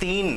3